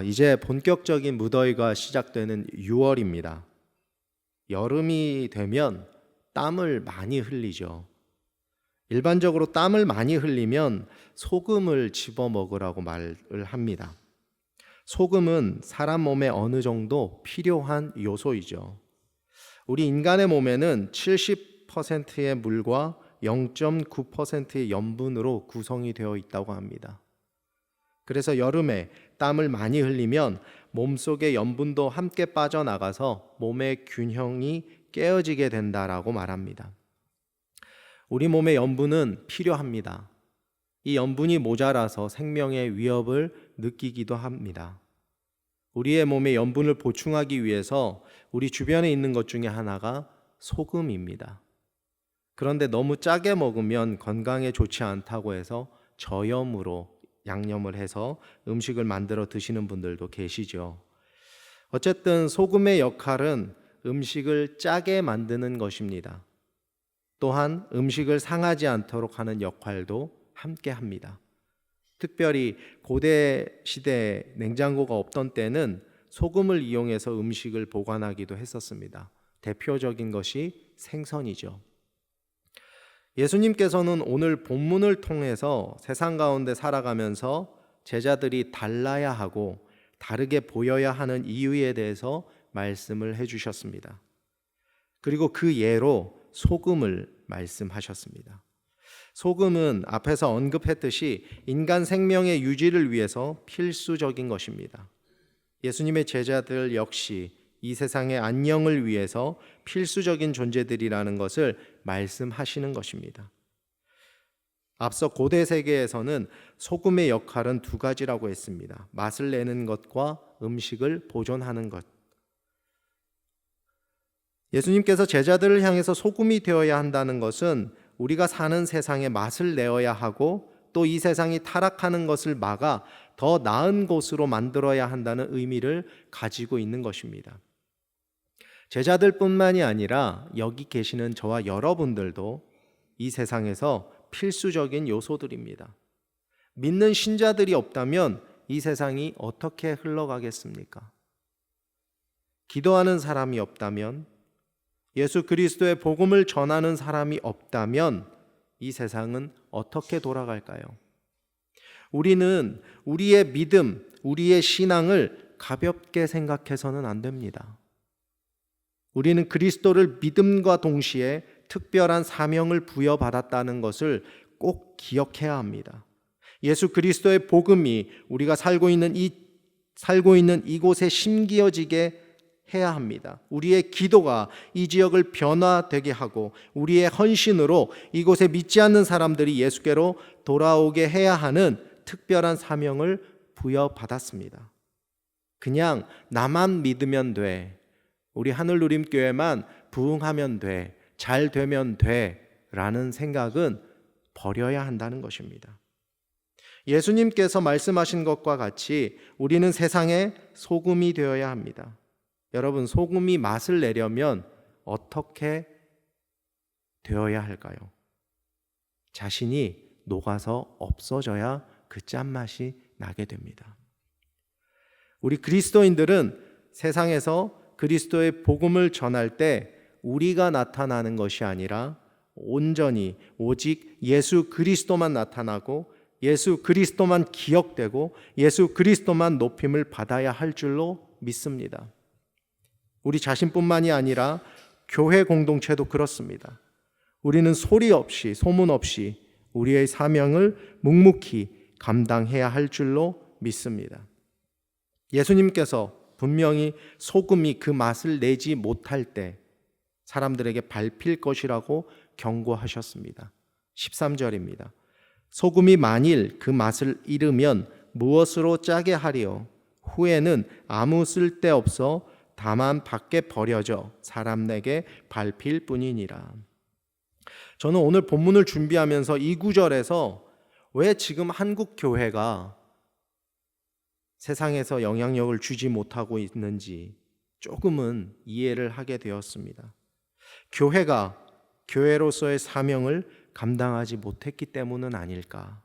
이제 본격적인 무더위가 시작되는 6월입니다. 여름이 되면 땀을 많이 흘리죠. 일반적으로 땀을 많이 흘리면 소금을 집어 먹으라고 말을 합니다. 소금은 사람 몸에 어느 정도 필요한 요소이죠. 우리 인간의 몸에는 70%의 물과 0.9%의 염분으로 구성이 되어 있다고 합니다. 그래서 여름에 땀을 많이 흘리면 몸속의 염분도 함께 빠져나가서 몸의 균형이 깨어지게 된다라고 말합니다. 우리 몸의 염분은 필요합니다. 이 염분이 모자라서 생명의 위협을 느끼기도 합니다. 우리의 몸에 염분을 보충하기 위해서 우리 주변에 있는 것 중에 하나가 소금입니다. 그런데 너무 짜게 먹으면 건강에 좋지 않다고 해서 저염으로 양념을 해서 음식을 만들어 드시는 분들도 계시죠. 어쨌든 소금의 역할은 음식을 짜게 만드는 것입니다. 또한 음식을 상하지 않도록 하는 역할도 함께 합니다. 특별히 고대 시대에 냉장고가 없던 때는 소금을 이용해서 음식을 보관하기도 했었습니다. 대표적인 것이 생선이죠. 예수님께서는 오늘 본문을 통해서 세상 가운데 살아가면서 제자들이 달라야 하고 다르게 보여야 하는 이유에 대해서 말씀을 해주셨습니다. 그리고 그 예로 소금을 말씀하셨습니다. 소금은 앞에서 언급했듯이 인간 생명의 유지를 위해서 필수적인 것입니다. 예수님의 제자들 역시 이 세상의 안녕을 위해서 필수적인 존재들이라는 것을 말씀하시는 것입니다. 앞서 고대 세계에서는 소금의 역할은 두 가지라고 했습니다. 맛을 내는 것과 음식을 보존하는 것. 예수님께서 제자들을 향해서 소금이 되어야 한다는 것은 우리가 사는 세상에 맛을 내어야 하고 또 이 세상이 타락하는 것을 막아 더 나은 곳으로 만들어야 한다는 의미를 가지고 있는 것입니다. 제자들뿐만이 아니라 여기 계시는 저와 여러분들도 이 세상에서 필수적인 요소들입니다. 믿는 신자들이 없다면 이 세상이 어떻게 흘러가겠습니까? 기도하는 사람이 없다면, 예수 그리스도의 복음을 전하는 사람이 없다면 이 세상은 어떻게 돌아갈까요? 우리는 우리의 믿음, 우리의 신앙을 가볍게 생각해서는 안 됩니다. 우리는 그리스도를 믿음과 동시에 특별한 사명을 부여받았다는 것을 꼭 기억해야 합니다. 예수 그리스도의 복음이 우리가 살고 있는 이곳에 심기어지게 해야 합니다. 우리의 기도가 이 지역을 변화되게 하고 우리의 헌신으로 이곳에 믿지 않는 사람들이 예수께로 돌아오게 해야 하는 특별한 사명을 부여받았습니다. 그냥 나만 믿으면 돼, 우리 하늘누림교회만 부흥하면 돼, 잘 되면 돼 라는 생각은 버려야 한다는 것입니다. 예수님께서 말씀하신 것과 같이 우리는 세상의 소금이 되어야 합니다. 여러분, 소금이 맛을 내려면 어떻게 되어야 할까요? 자신이 녹아서 없어져야 그 짠맛이 나게 됩니다. 우리 그리스도인들은 세상에서 그리스도의 복음을 전할 때 우리가 나타나는 것이 아니라 온전히 오직 예수 그리스도만 나타나고 예수 그리스도만 기억되고 예수 그리스도만 높임을 받아야 할 줄로 믿습니다. 우리 자신뿐만이 아니라 교회 공동체도 그렇습니다. 우리는 소리 없이 소문 없이 우리의 사명을 묵묵히 감당해야 할 줄로 믿습니다. 예수님께서 분명히 소금이 그 맛을 내지 못할 때 사람들에게 밟힐 것이라고 경고하셨습니다. 13절입니다. 소금이 만일 그 맛을 잃으면 무엇으로 짜게 하리요? 후에는 아무 쓸데없어 다만 밖에 버려져 사람에게 밟힐 뿐이니라. 저는 오늘 본문을 준비하면서 이 구절에서 왜 지금 한국 교회가 세상에서 영향력을 주지 못하고 있는지 조금은 이해를 하게 되었습니다. 교회가 교회로서의 사명을 감당하지 못했기 때문은 아닐까?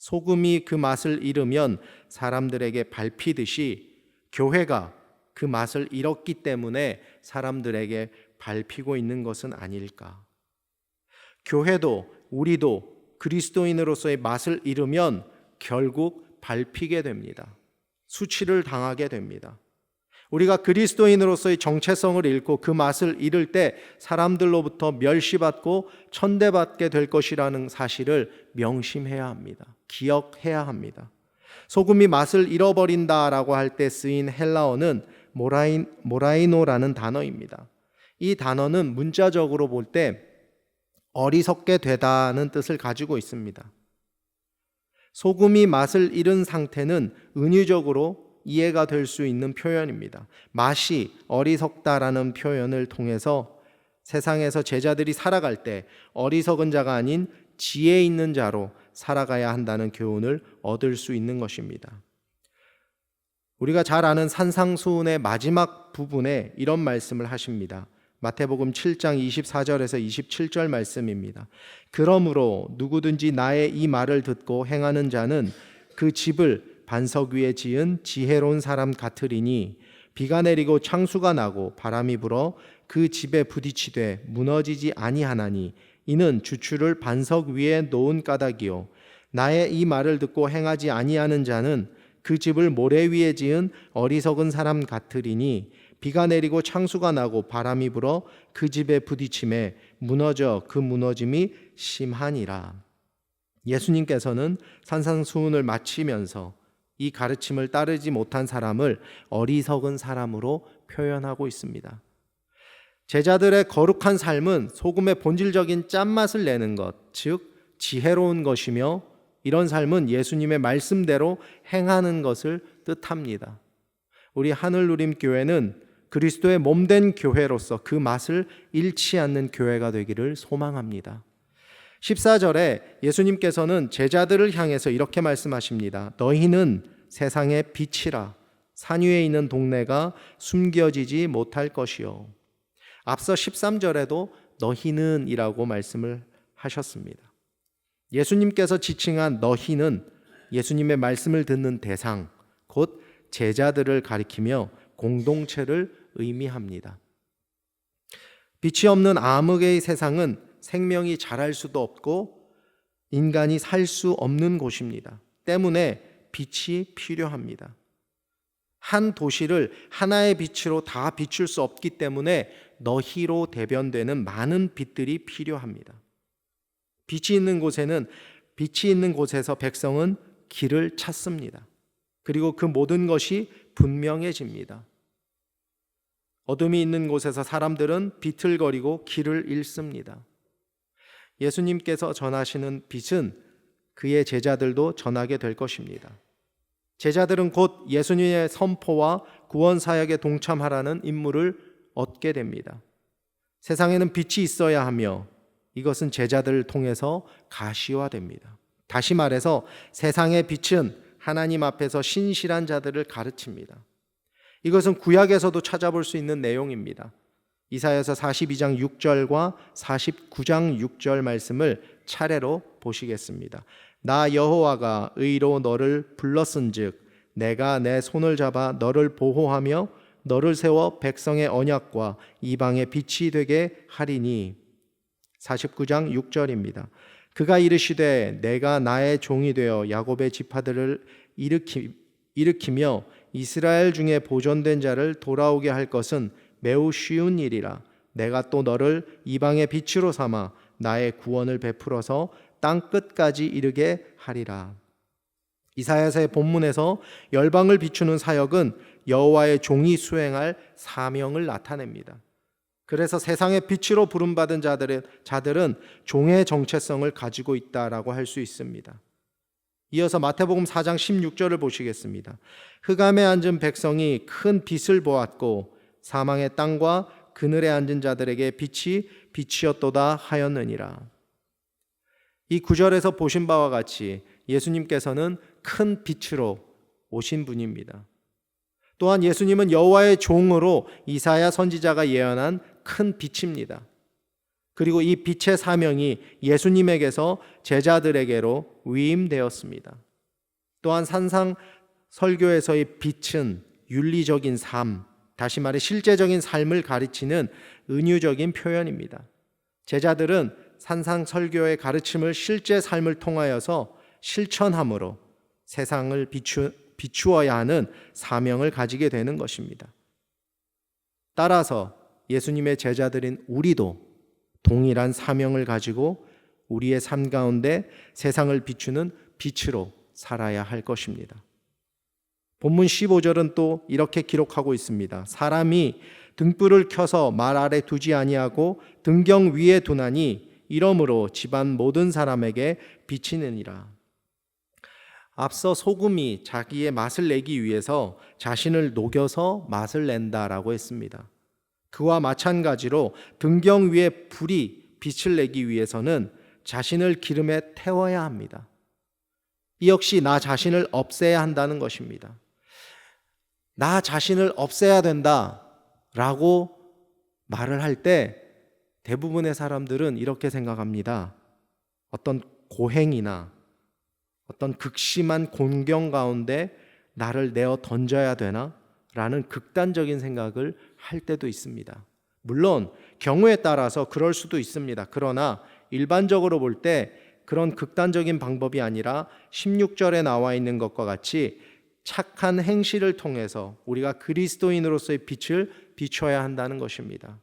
소금이 그 맛을 잃으면 사람들에게 밟히듯이 교회가 그 맛을 잃었기 때문에 사람들에게 밟히고 있는 것은 아닐까. 교회도 우리도 그리스도인으로서의 맛을 잃으면 결국 밟히게 됩니다. 수치를 당하게 됩니다. 우리가 그리스도인으로서의 정체성을 잃고 그 맛을 잃을 때 사람들로부터 멸시받고 천대받게 될 것이라는 사실을 명심해야 합니다. 기억해야 합니다. 소금이 맛을 잃어버린다라고 할 때 쓰인 헬라어는 모라이노라는 단어입니다. 이 단어는 문자적으로 볼 때 어리석게 되다는 뜻을 가지고 있습니다. 소금이 맛을 잃은 상태는 은유적으로 이해가 될 수 있는 표현입니다. 맛이 어리석다라는 표현을 통해서 세상에서 제자들이 살아갈 때 어리석은 자가 아닌 지혜 있는 자로 살아가야 한다는 교훈을 얻을 수 있는 것입니다. 우리가 잘 아는 산상수훈의 마지막 부분에 이런 말씀을 하십니다. 마태복음 7장 24절에서 27절 말씀입니다. 그러므로 누구든지 나의 이 말을 듣고 행하는 자는 그 집을 반석 위에 지은 지혜로운 사람 같으리니 비가 내리고 창수가 나고 바람이 불어 그 집에 부딪히되 무너지지 아니하나니 이는 주추를 반석 위에 놓은 까닭이요 나의 이 말을 듣고 행하지 아니하는 자는 그 집을 모래 위에 지은 어리석은 사람 같으리니 비가 내리고 창수가 나고 바람이 불어 그 집에 부딪힘에 무너져 그 무너짐이 심하니라. 예수님께서는 산상수훈을 마치면서 이 가르침을 따르지 못한 사람을 어리석은 사람으로 표현하고 있습니다. 제자들의 거룩한 삶은 소금의 본질적인 짠맛을 내는 것, 즉 지혜로운 것이며 이런 삶은 예수님의 말씀대로 행하는 것을 뜻합니다. 우리 하늘누림교회는 그리스도의 몸된 교회로서 그 맛을 잃지 않는 교회가 되기를 소망합니다. 14절에 예수님께서는 제자들을 향해서 이렇게 말씀하십니다. 너희는 세상의 빛이라. 산 위에 있는 동네가 숨겨지지 못할 것이요. 앞서 13절에도 너희는 이라고 말씀을 하셨습니다. 예수님께서 지칭한 너희는 예수님의 말씀을 듣는 대상, 곧 제자들을 가리키며 공동체를 의미합니다. 빛이 없는 암흑의 세상은 생명이 자랄 수도 없고 인간이 살 수 없는 곳입니다. 때문에 빛이 필요합니다. 한 도시를 하나의 빛으로 다 비출 수 없기 때문에 너희로 대변되는 많은 빛들이 필요합니다. 빛이 있는 곳에서 백성은 길을 찾습니다. 그리고 그 모든 것이 분명해집니다. 어둠이 있는 곳에서 사람들은 비틀거리고 길을 잃습니다. 예수님께서 전하시는 빛은 그의 제자들도 전하게 될 것입니다. 제자들은 곧 예수님의 선포와 구원 사역에 동참하라는 임무를 얻게 됩니다. 세상에는 빛이 있어야 하며 이것은 제자들을 통해서 가시화됩니다. 다시 말해서 세상의 빛은 하나님 앞에서 신실한 자들을 가르칩니다. 이것은 구약에서도 찾아볼 수 있는 내용입니다. 이사야서 42장 6절과 49장 6절 말씀을 차례로 보시겠습니다. 나 여호와가 의로 너를 불렀은즉 내가 내 손을 잡아 너를 보호하며 너를 세워 백성의 언약과 이방의 빛이 되게 하리니. 49장 6절입니다. 그가 이르시되 내가 나의 종이 되어 야곱의 지파들을 일으키며 이스라엘 중에 보존된 자를 돌아오게 할 것은 매우 쉬운 일이라. 내가 또 너를 이방의 빛으로 삼아 나의 구원을 베풀어서 땅 끝까지 이르게 하리라. 이사야서의 본문에서 열방을 비추는 사역은 여호와의 종이 수행할 사명을 나타냅니다. 그래서 세상의 빛으로 부름받은 자들은 종의 정체성을 가지고 있다라고 할 수 있습니다. 이어서 마태복음 4장 16절을 보시겠습니다. 흑암에 앉은 백성이 큰 빛을 보았고 사망의 땅과 그늘에 앉은 자들에게 빛이 빛이었도다 하였느니라. 이 구절에서 보신 바와 같이 예수님께서는 큰 빛으로 오신 분입니다. 또한 예수님은 여호와의 종으로 이사야 선지자가 예언한 큰 빛입니다. 그리고 이 빛의 사명이 예수님에게서 제자들에게로 위임되었습니다. 또한 산상 설교에서의 빛은 윤리적인 삶, 다시 말해 실제적인 삶을 가르치는 은유적인 표현입니다. 제자들은 산상 설교의 가르침을 실제 삶을 통하여서 실천함으로 세상을 비추어야 하는 사명을 가지게 되는 것입니다. 따라서 예수님의 제자들인 우리도 동일한 사명을 가지고 우리의 삶 가운데 세상을 비추는 빛으로 살아야 할 것입니다. 본문 15절은 또 이렇게 기록하고 있습니다. 사람이 등불을 켜서 말 아래 두지 아니하고 등경 위에 두나니 이러므로 집안 모든 사람에게 비치느니라. 앞서 소금이 자기의 맛을 내기 위해서 자신을 녹여서 맛을 낸다라고 했습니다. 그와 마찬가지로 등경 위에 불이 빛을 내기 위해서는 자신을 기름에 태워야 합니다. 이 역시 나 자신을 없애야 한다는 것입니다. 나 자신을 없애야 된다라고 말을 할 때 대부분의 사람들은 이렇게 생각합니다. 어떤 고행이나 어떤 극심한 곤경 가운데 나를 내어 던져야 되나? 라는 극단적인 생각을 할 때도 있습니다. 물론 경우에 따라서 그럴 수도 있습니다. 그러나 일반적으로 볼 때 그런 극단적인 방법이 아니라 16절에 나와 있는 것과 같이 착한 행실을 통해서 우리가 그리스도인으로서의 빛을 비춰야 한다는 것입니다.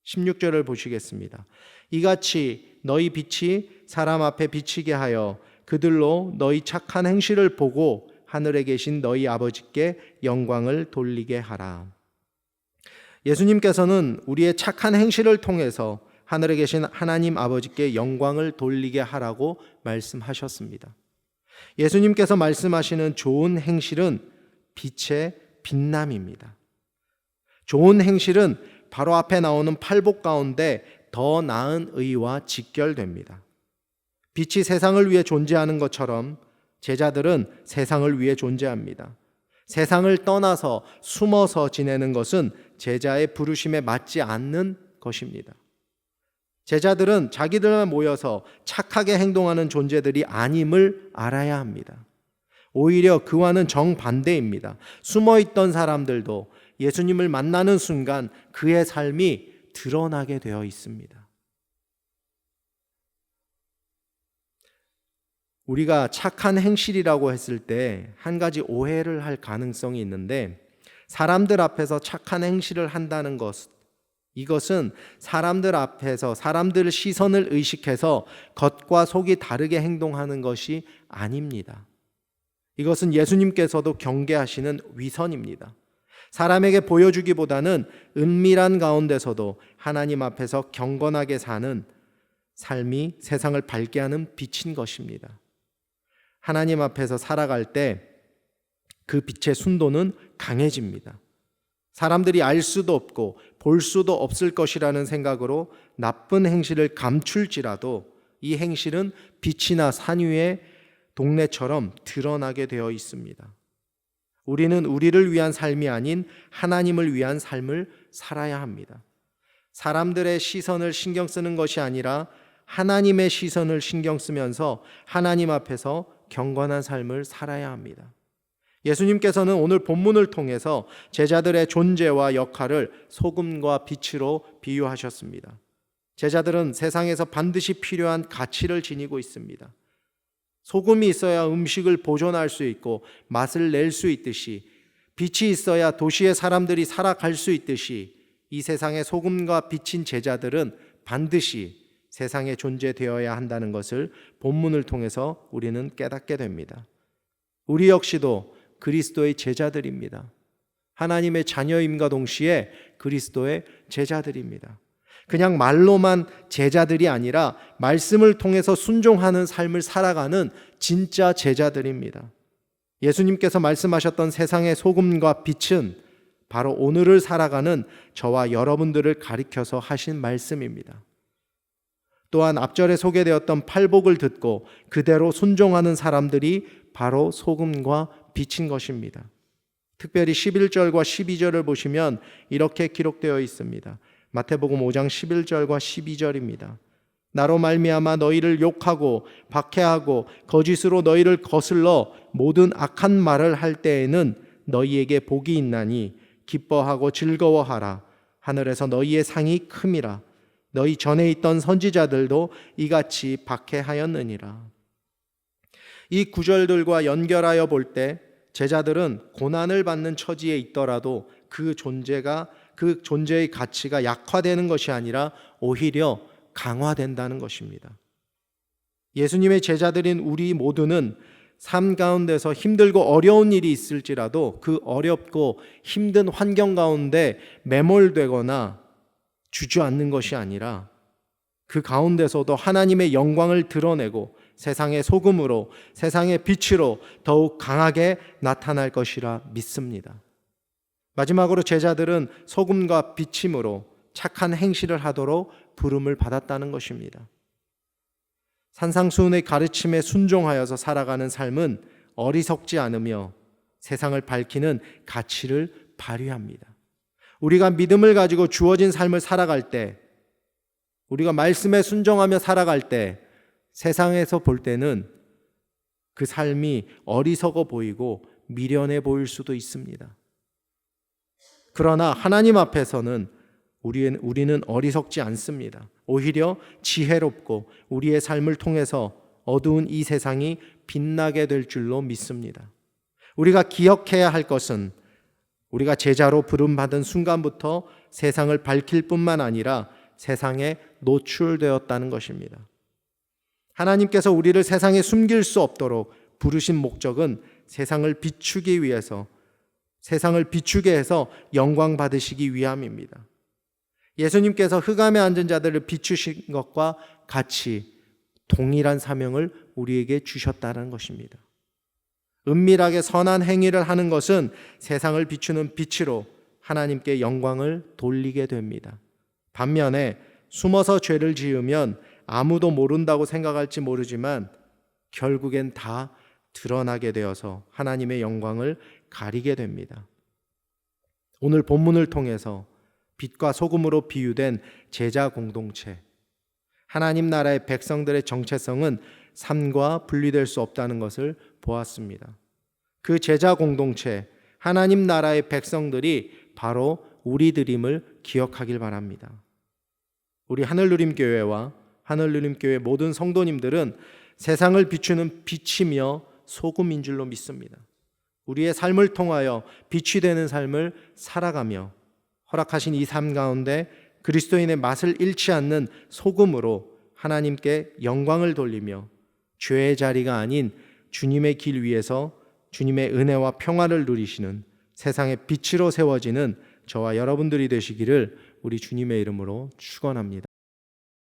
16절을 보시겠습니다. 이같이 너희 빛이 사람 앞에 비치게 하여 그들로 너희 착한 행실을 보고 하늘에 계신 너희 아버지께 영광을 돌리게 하라. 예수님께서는 우리의 착한 행실을 통해서 하늘에 계신 하나님 아버지께 영광을 돌리게 하라고 말씀하셨습니다. 예수님께서 말씀하시는 좋은 행실은 빛의 빛남입니다. 좋은 행실은 바로 앞에 나오는 팔복 가운데 더 나은 의와 직결됩니다. 빛이 세상을 위해 존재하는 것처럼 제자들은 세상을 위해 존재합니다. 세상을 떠나서 숨어서 지내는 것은 제자의 부르심에 맞지 않는 것입니다. 제자들은 자기들만 모여서 착하게 행동하는 존재들이 아님을 알아야 합니다. 오히려 그와는 정반대입니다. 숨어있던 사람들도 예수님을 만나는 순간 그의 삶이 드러나게 되어 있습니다. 우리가 착한 행실이라고 했을 때 한 가지 오해를 할 가능성이 있는데, 사람들 앞에서 착한 행실을 한다는 것, 이것은 사람들 앞에서 사람들 시선을 의식해서 겉과 속이 다르게 행동하는 것이 아닙니다. 이것은 예수님께서도 경계하시는 위선입니다. 사람에게 보여주기보다는 은밀한 가운데서도 하나님 앞에서 경건하게 사는 삶이 세상을 밝게 하는 빛인 것입니다. 하나님 앞에서 살아갈 때 그 빛의 순도는 강해집니다. 사람들이 알 수도 없고 볼 수도 없을 것이라는 생각으로 나쁜 행실을 감출지라도 이 행실은 빛이나 산 위의 동네처럼 드러나게 되어 있습니다. 우리는 우리를 위한 삶이 아닌 하나님을 위한 삶을 살아야 합니다. 사람들의 시선을 신경 쓰는 것이 아니라 하나님의 시선을 신경 쓰면서 하나님 앞에서 경건한 삶을 살아야 합니다. 예수님께서는 오늘 본문을 통해서 제자들의 존재와 역할을 소금과 빛으로 비유하셨습니다. 제자들은 세상에서 반드시 필요한 가치를 지니고 있습니다. 소금이 있어야 음식을 보존할 수 있고 맛을 낼 수 있듯이, 빛이 있어야 도시의 사람들이 살아갈 수 있듯이, 이 세상의 소금과 빛인 제자들은 반드시 세상에 존재되어야 한다는 것을 본문을 통해서 우리는 깨닫게 됩니다. 우리 역시도 그리스도의 제자들입니다. 하나님의 자녀임과 동시에 그리스도의 제자들입니다. 그냥 말로만 제자들이 아니라 말씀을 통해서 순종하는 삶을 살아가는 진짜 제자들입니다. 예수님께서 말씀하셨던 세상의 소금과 빛은 바로 오늘을 살아가는 저와 여러분들을 가리켜서 하신 말씀입니다. 또한 앞절에 소개되었던 팔복을 듣고 그대로 순종하는 사람들이 바로 소금과 빛인 것입니다. 특별히 11절과 12절을 보시면 이렇게 기록되어 있습니다. 마태복음 5장 11절과 12절입니다. 나로 말미암아 너희를 욕하고 박해하고 거짓으로 너희를 거슬러 모든 악한 말을 할 때에는 너희에게 복이 있나니 기뻐하고 즐거워하라. 하늘에서 너희의 상이 큼이라. 너희 전에 있던 선지자들도 이같이 박해하였느니라. 이 구절들과 연결하여 볼 때 제자들은 고난을 받는 처지에 있더라도 그 존재의 가치가 약화되는 것이 아니라 오히려 강화된다는 것입니다. 예수님의 제자들인 우리 모두는 삶 가운데서 힘들고 어려운 일이 있을지라도 그 어렵고 힘든 환경 가운데 매몰되거나 주저앉는 것이 아니라 그 가운데서도 하나님의 영광을 드러내고 세상의 소금으로, 세상의 빛으로 더욱 강하게 나타날 것이라 믿습니다. 마지막으로 제자들은 소금과 빛임으로 착한 행실을 하도록 부름을 받았다는 것입니다. 산상수훈의 가르침에 순종하여서 살아가는 삶은 어리석지 않으며 세상을 밝히는 가치를 발휘합니다. 우리가 믿음을 가지고 주어진 삶을 살아갈 때, 우리가 말씀에 순종하며 살아갈 때 세상에서 볼 때는 그 삶이 어리석어 보이고 미련해 보일 수도 있습니다. 그러나 하나님 앞에서는 우리는 어리석지 않습니다. 오히려 지혜롭고 우리의 삶을 통해서 어두운 이 세상이 빛나게 될 줄로 믿습니다. 우리가 기억해야 할 것은 우리가 제자로 부름받은 순간부터 세상을 밝힐 뿐만 아니라 세상에 노출되었다는 것입니다. 하나님께서 우리를 세상에 숨길 수 없도록 부르신 목적은 세상을 비추기 위해서, 세상을 비추게 해서 영광 받으시기 위함입니다. 예수님께서 흑암에 앉은 자들을 비추신 것과 같이 동일한 사명을 우리에게 주셨다는 것입니다. 은밀하게 선한 행위를 하는 것은 세상을 비추는 빛으로 하나님께 영광을 돌리게 됩니다. 반면에 숨어서 죄를 지으면 아무도 모른다고 생각할지 모르지만 결국엔 다 드러나게 되어서 하나님의 영광을 가리게 됩니다. 오늘 본문을 통해서 빛과 소금으로 비유된 제자 공동체, 하나님 나라의 백성들의 정체성은 삶과 분리될 수 없다는 것을 보았습니다. 그 제자 공동체, 하나님 나라의 백성들이 바로 우리들임을 기억하길 바랍니다. 우리 하늘누림교회와 하늘누림교회 모든 성도님들은 세상을 비추는 빛이며 소금인 줄로 믿습니다. 우리의 삶을 통하여 빛이 되는 삶을 살아가며 허락하신 이 삶 가운데 그리스도인의 맛을 잃지 않는 소금으로 하나님께 영광을 돌리며 죄의 자리가 아닌 주님의 길 위에서 주님의 은혜와 평화를 누리시는 세상의 빛으로 세워지는 저와 여러분들이 되시기를 우리 주님의 이름으로 축원합니다.